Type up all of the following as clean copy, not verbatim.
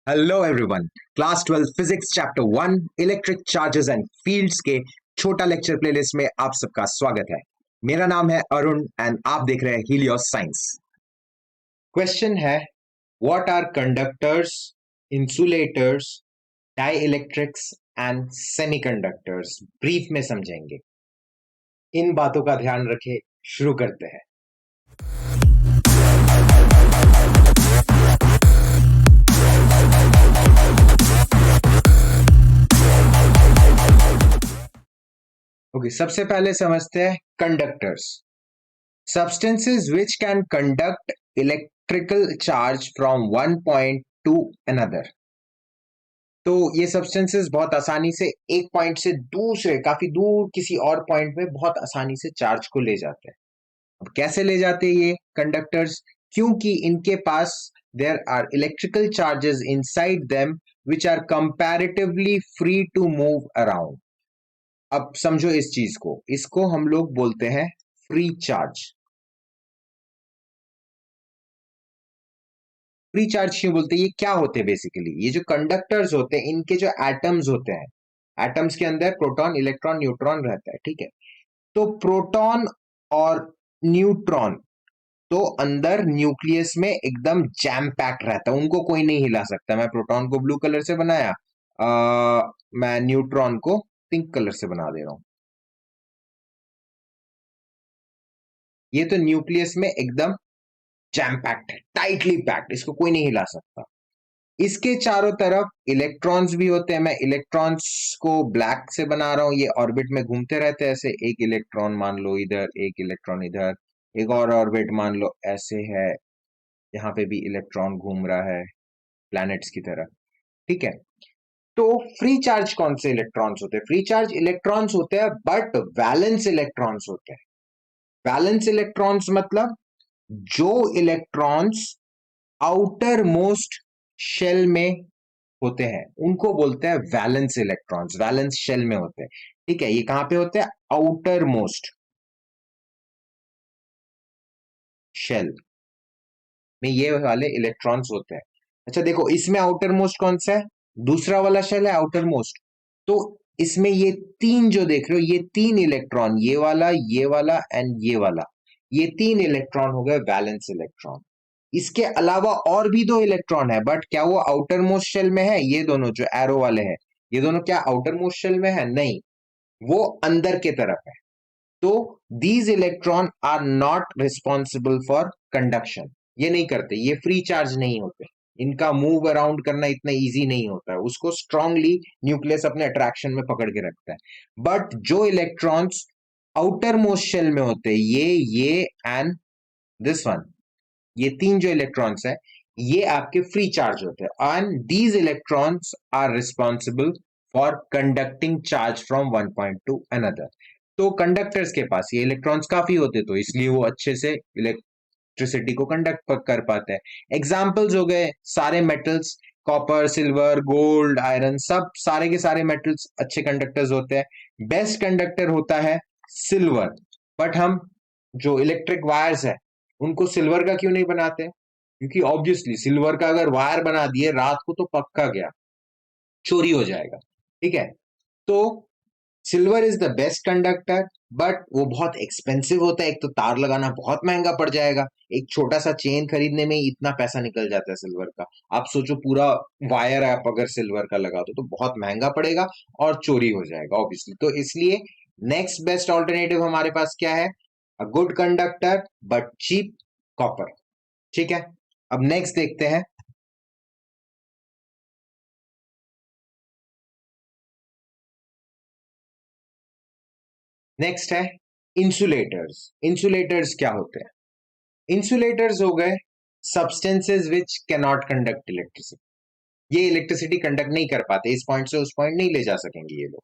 Hello everyone. Class 12 physics chapter 1 electric charges and fields के छोटा lecture playlist में आप सबका स्वागत है। मेरा नाम है अरुण एंड आप देख रहे हैं हीलियोस साइंस। क्वेश्चन है, what are conductors, insulators, dielectrics and semiconductors? Brief में समझेंगे। इन बातों का ध्यान रखें। शुरू करते हैं। ओके, सबसे पहले समझते हैं conductors. Substances which can conduct electrical charge from one point to another। तो ये सब्सटेंसेस बहुत आसानी से एक पॉइंट से दूसरे काफी दूर किसी और पॉइंट में बहुत आसानी से चार्ज को ले जाते हैं। अब कैसे ले जाते हैं ये कंडक्टर्स? क्योंकि इनके पास there are electrical charges inside them which are comparatively free to move around. अब समझो इस चीज को, इसको हम लोग बोलते हैं फ्री चार्ज। फ्री चार्ज क्यों बोलते हैं? ये क्या होते हैं बेसिकली? ये जो कंडक्टर्स होते हैं इनके जो एटम्स होते हैं, एटम्स के अंदर प्रोटॉन, इलेक्ट्रॉन, न्यूट्रॉन रहता है, ठीक है। तो प्रोटॉन और न्यूट्रॉन तो अंदर न्यूक्लियस में एकदम जैम पैक्ड रहता है, उनको कोई नहीं हिला सकता। मैं प्रोटॉन को ब्लू कलर से बनाया, मैं न्यूट्रॉन को पिंक कलर से बना दे रहा हूं। ये तो न्यूक्लियस में एकदम जैम पैक्ड है, टाइटली पैक्ड, इसको कोई नहीं हिला सकता। इसके चारों तरफ इलेक्ट्रॉन्स भी होते हैं। मैं इलेक्ट्रॉन्स को ब्लैक से बना रहा हूं, ये ऑर्बिट में घूमते रहते हैं ऐसे। एक इलेक्ट्रॉन मान लो इधर, एक इलेक्ट्रॉन इधर, एक और ऑर्बिट मान लो ऐसे है, यहाँ पे भी इलेक्ट्रॉन घूम रहा है प्लैनेट्स की तरह, ठीक है। तो फ्री चार्ज कौन से इलेक्ट्रॉन्स होते हैं? फ्री चार्ज इलेक्ट्रॉन्स होते हैं, बट वैलेंस इलेक्ट्रॉन्स होते हैं। वैलेंस इलेक्ट्रॉन्स मतलब जो इलेक्ट्रॉन्स आउटर मोस्ट शेल में होते हैं उनको बोलते हैं वैलेंस इलेक्ट्रॉन्स। वैलेंस शेल में होते हैं, ठीक है। ये कहां पे होते हैं? आउटर मोस्ट शेल में ये वाले इलेक्ट्रॉन्स होते हैं। अच्छा देखो, इसमें आउटर मोस्ट कौन सा है? दूसरा वाला शेल है आउटर मोस्ट। तो इसमें ये तीन जो देख रहे हो, ये तीन इलेक्ट्रॉन, ये वाला एंड ये वाला, ये तीन इलेक्ट्रॉन हो गए वैलेंस इलेक्ट्रॉन। इसके अलावा और भी दो इलेक्ट्रॉन है, बट क्या वो आउटर मोस्ट शेल में है? ये दोनों जो एरो वाले हैं, ये दोनों क्या आउटर मोस्ट शेल में है? नहीं, वो अंदर के तरफ है। तो these electron are not responsible for conduction. ये नहीं करते, ये फ्री चार्ज नहीं होते। इनका मूव अराउंड करना इतना इजी नहीं होता है, उसको स्ट्रांगली न्यूक्लियस अपने अट्रैक्शन में पकड़ के रखता है। बट जो इलेक्ट्रॉन्स आउटर मोस्ट शेल में होते हैं, ये एंड दिस वन, ये तीन जो इलेक्ट्रॉन्स है, ये आपके फ्री चार्ज होते हैं and these electrons are responsible for conducting charge from one point to another. तो कंडक्टर्स के पास ये इलेक्ट्रॉन्स काफी होते, तो इसलिए वो अच्छे से इलेक्ट्रिसिटी को कंडक्ट कर पाते हैं। एग्जाम्पल्स हो गए सारे metals, copper, silver, gold, iron, सब सारे के सारे मेटल्स अच्छे कंडक्टर्स होते हैं। बेस्ट कंडक्टर होता है सिल्वर। बट हम जो इलेक्ट्रिक वायर्स है उनको सिल्वर का क्यों नहीं बनाते? क्योंकि ऑब्वियसली सिल्वर का अगर वायर बना दिए रात को तो पक्का गया, चोरी हो जाएगा, ठीक है। तो silver is the best conductor, but वो बहुत एक्सपेंसिव होता है। एक तो तार लगाना बहुत महंगा पड़ जाएगा, एक छोटा सा चेन खरीदने में ही इतना पैसा निकल जाता है सिल्वर का। आप सोचो पूरा वायर आप अगर सिल्वर का लगा दो तो बहुत महंगा पड़ेगा और चोरी हो जाएगा ऑब्वियसली। तो इसलिए नेक्स्ट बेस्ट ऑल्टरनेटिव हमारे पास क्या है? A good conductor but cheap, copper, ठीक है। अब नेक्स्ट देखते हैं। नेक्स्ट है इंसुलेटर्स। इंसुलेटर्स क्या होते हैं? इंसुलेटर्स हो गए substances which can not conduct electricity. ये इलेक्ट्रिसिटी कंडक्ट नहीं कर पाते, इस पॉइंट से उस पॉइंट नहीं ले जा सकेंगे ये लोग।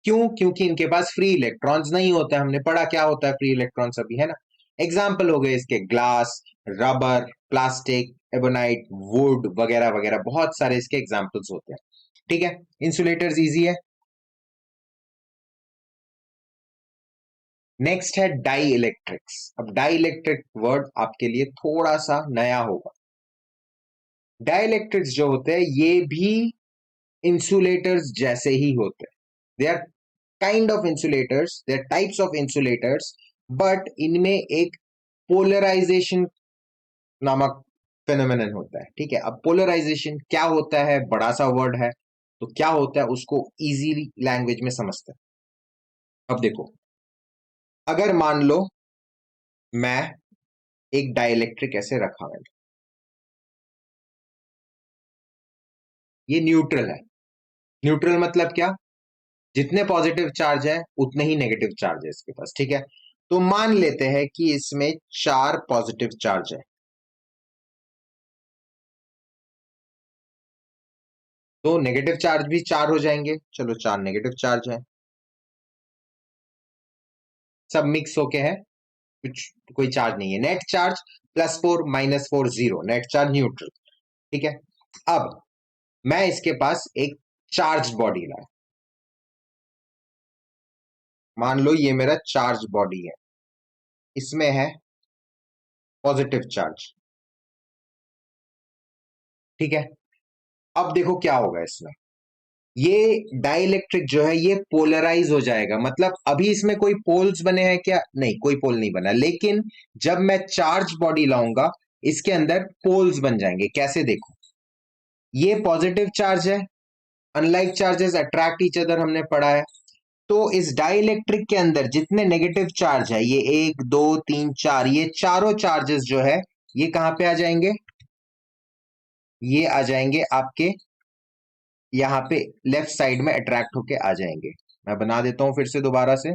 क्यों? क्योंकि इनके पास फ्री इलेक्ट्रॉन्स नहीं होते। हमने पढ़ा क्या होता है फ्री इलेक्ट्रॉन्स अभी, है ना। एग्जाम्पल हो गए इसके glass, rubber, plastic, ebonite, would वगैरह वगैरह, बहुत सारे इसके एग्जाम्पल्स होते हैं, ठीक है। इंसुलेटर्स इजी है। नेक्स्ट है डाई इलेक्ट्रिक्स। अब डाई इलेक्ट्रिक वर्ड आपके लिए थोड़ा सा नया होगा। डाइलेक्ट्रिक्स जो होते हैं ये भी इंसुलेटर्स जैसे ही होते हैं. They are kind of insulators, they are types of insulators, but इनमें एक पोलराइजेशन नामक फेनोमेनन होता है. ठीक है, अब पोलराइजेशन क्या होता है, बड़ा सा वर्ड है, तो क्या होता है उसको इजीली लैंग्वेज में समझते हैं. अब देखो, अगर मान लो मैं एक डाइलेक्ट्रिक ऐसे रखा है, ये न्यूट्रल है. न्यूट्रल मतलब क्या, जितने पॉजिटिव चार्ज है उतने ही नेगेटिव चार्ज है इसके पास. ठीक है, तो मान लेते हैं कि इसमें 4 पॉजिटिव चार्ज है, तो नेगेटिव चार्ज भी 4 हो जाएंगे. चलो 4 नेगेटिव चार्ज है, सब मिक्स होके है, कुछ कोई चार्ज नहीं है. Net charge +4 -4 0, net charge neutral. ठीक है, अब मैं इसके पास एक चार्ज बॉडी लाया, मान लो ये मेरा चार्ज बॉडी है, इसमें है पॉजिटिव चार्ज. ठीक है, अब देखो क्या होगा इसमें, ये डाइलेक्ट्रिक जो है ये पोलराइज हो जाएगा. मतलब अभी इसमें कोई पोल्स बने हैं क्या, नहीं, कोई पोल नहीं बना, लेकिन जब मैं चार्ज बॉडी लाऊंगा इसके अंदर पोल्स बन जाएंगे. कैसे, देखो, ये पॉजिटिव चार्ज है, unlike charges attract each other, हमने पढ़ा है. तो इस डाइलेक्ट्रिक के अंदर जितने नेगेटिव चार्ज है, ये 1 2 3 4, ये चारों चार्जेस जो है ये कहां पे आ जाएंगे, ये आ जाएंगे आपके यहाँ पे लेफ्ट साइड में अट्रैक्ट होके आ जाएंगे. मैं बना देता हूं फिर से दोबारा से,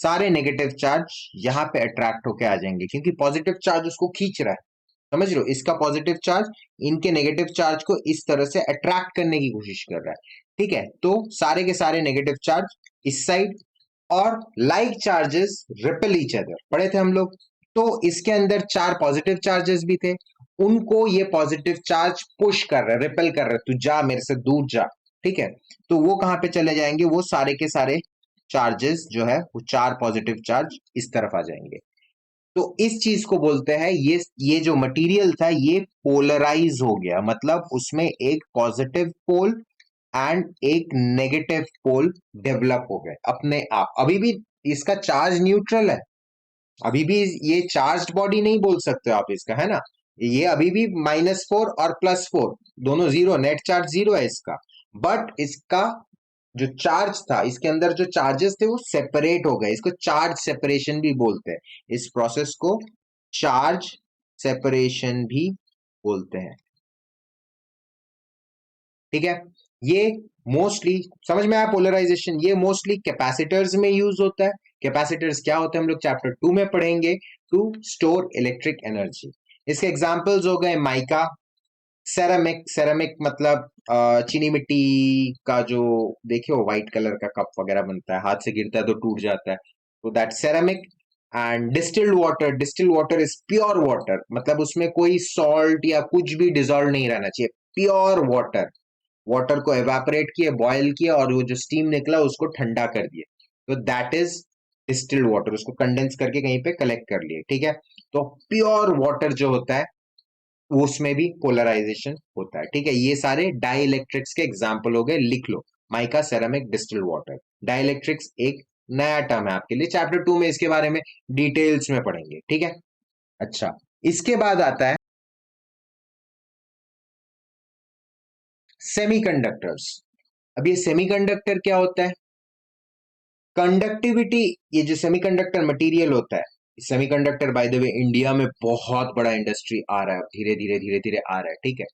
सारे नेगेटिव चार्ज यहाँ पे अट्रैक्ट होके आ जाएंगे क्योंकि पॉजिटिव चार्ज उसको खींच रहा है. समझ रहे हो, इसका पॉजिटिव चार्ज इनके नेगेटिव चार्ज को इस तरह से अट्रैक्ट करने की कोशिश कर रहा है. ठीक है, तो सारे के सारे नेगेटिव चार्ज इस साइड, और like charges repel each other, पढ़े थे हम लोग. तो इसके अंदर 4 पॉजिटिव चार्जेस भी थे, उनको ये पॉजिटिव चार्ज पुश कर रहा है, रिपेल कर रहा है, तू जा मेरे से दूर जा. ठीक है, तो वो कहां पे चले जाएंगे, वो सारे के सारे चार्जेस जो है वो 4 पॉजिटिव चार्ज इस तरफ आ जाएंगे. तो इस चीज को बोलते हैं, ये जो मटेरियल था ये पोलराइज हो गया, मतलब उसमें एक पॉजिटिव पोल एंड एक नेगेटिव पोल डेवलप हो गए अपने आप. अभी भी इसका चार्ज न्यूट्रल है, अभी भी ये चार्ज बॉडी नहीं बोल सकते हो आप इसका, है ना. ये अभी भी -4 और +4 दोनों जीरो, नेट चार्ज जीरो है इसका, बट इसका जो चार्ज था, इसके अंदर जो चार्जेस थे वो सेपरेट हो गए. इसको चार्ज सेपरेशन भी बोलते हैं, इस प्रोसेस को चार्ज सेपरेशन भी बोलते हैं. ठीक है, ये मोस्टली समझ में आया पोलराइजेशन, ये मोस्टली कैपेसिटर्स में यूज होता है. कैपेसिटर्स क्या होते हैं हम लोग चैप्टर 2 में पढ़ेंगे, टू स्टोर इलेक्ट्रिक एनर्जी. इसके एग्जांपल्स हो गए माइका, सेरामिक. सेरामिक मतलब चीनी मिट्टी का जो, देखे हो व्हाइट कलर का कप वगैरह बनता है, हाथ से गिरता है तो टूट जाता है, तो that ceramic. And distilled water, distilled water is pure water, मतलब उसमें कोई सॉल्ट या कुछ भी डिजोल्व नहीं रहना चाहिए, प्योर वाटर. वाटर को एवापोरेट किए, बॉयल किया, और वो जो स्टीम निकला उसको ठंडा कर दिए, तो दैट इज डिस्टिल्ड वाटर. उसको कंडेंस करके कहीं पे कलेक्ट कर लिए. ठीक है, तो प्योर वाटर जो होता है उसमें भी पोलराइजेशन होता है. ठीक है, ये सारे डाइलेक्ट्रिक्स के एग्जाम्पल हो गए, लिख लो, mica, ceramic, distilled water. Dielectrics एक नया टर्म है आपके लिए, चैप्टर 2 में इसके बारे में डिटेल्स में पढ़ेंगे. ठीक है, अच्छा, इसके बाद आता है सेमीकंडक्टर्स. अब ये सेमीकंडक्टर क्या होता है, कंडक्टिविटी. ये जो सेमीकंडक्टर मटेरियल होता है, semiconductor by the way India में बहुत बड़ा इंडस्ट्री आ रहा है, धीरे धीरे धीरे धीरे आ रहा है. ठीक है,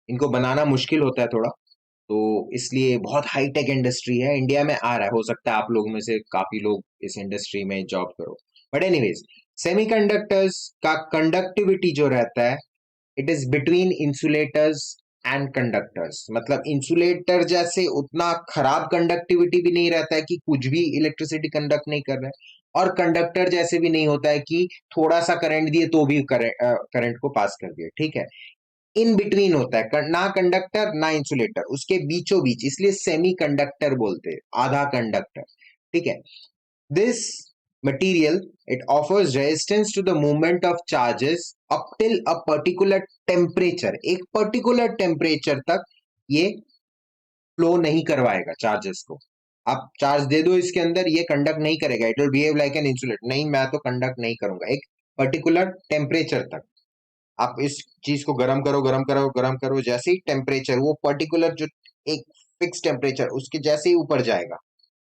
इनको बनाना मुश्किल होता है थोड़ा, तो इसलिए बहुत हाईटेक इंडस्ट्री है, इंडिया में आ रहा है. हो सकता है आप लोगों में से काफी लोग इस इंडस्ट्री में जॉब करो, बट एनीवेज, सेमीकंडक्टर्स का कंडक्टिविटी जो रहता है, it is between insulators and conductors. मतलब इंसुलेटर जैसे उतना खराब कंडक्टिविटी भी नहीं रहता है कि कुछ भी इलेक्ट्रिसिटी कंडक्ट नहीं कर रहा है, और कंडक्टर जैसे भी नहीं होता है कि थोड़ा सा करंट दिए तो भी करंट को पास कर दिए. ठीक है, इन बिटवीन होता है, ना कंडक्टर ना इंसुलेटर, उसके बीचों बीच, इसलिए सेमी कंडक्टर बोलते हैं, आधा कंडक्टर. ठीक है, this material, it offers resistance to the movement of charges up till a particular temperature. एक particular temperature तक ये फ्लो नहीं करवाएगा चार्जेस को. आप चार्ज दे दो इसके अंदर, ये कंडक्ट नहीं करेगा. It will behave like an insulator. नहीं, मैं तो कंडक्ट नहीं करूंगा. एक पर्टिकुलर टेम्परेचर तक आप इस चीज को गर्म करो, गर्म करो, गर्म करो. जैसे ही टेम्परेचर, वो पर्टिकुलर जो एक फिक्स टेम्परेचर, उसके जैसे ही ऊपर जाएगा,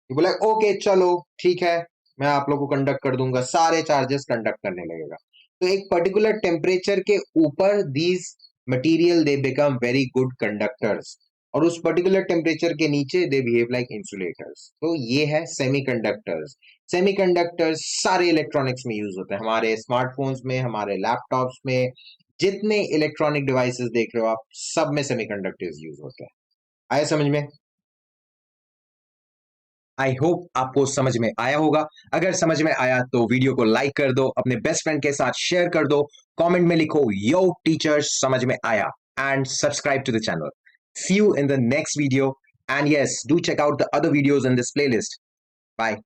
ये बोला ओके चलो ठीक है, मैं आप लोग को कंडक्ट कर दूंगा, सारे चार्जेस कंडक्ट करने लगेगा. तो एक पर्टिकुलर टेम्परेचर के ऊपर these material they become very good conductors, और उस पर्टिकुलर टेम्परेचर के नीचे दे बिहेव लाइक इंसुलेटर्स. तो ये है सेमीकंडक्टर्स. सेमीकंडक्टर्स सारे इलेक्ट्रॉनिक्स में यूज होते हैं, हमारे स्मार्टफोन्स में, हमारे लैपटॉप्स में, जितने इलेक्ट्रॉनिक डिवाइसेस देख रहे हो आप, सब में सेमीकंडक्टर्स यूज होते हैं. आया समझ में? आई होप आपको समझ में आया होगा. अगर समझ में आया तो वीडियो को लाइक कर दो, अपने बेस्ट फ्रेंड के साथ शेयर कर दो, कमेंट में लिखो यो टीचर्स समझ में आया, and subscribe to the channel. See you in the next video, and yes, do check out the other videos in this playlist. Bye.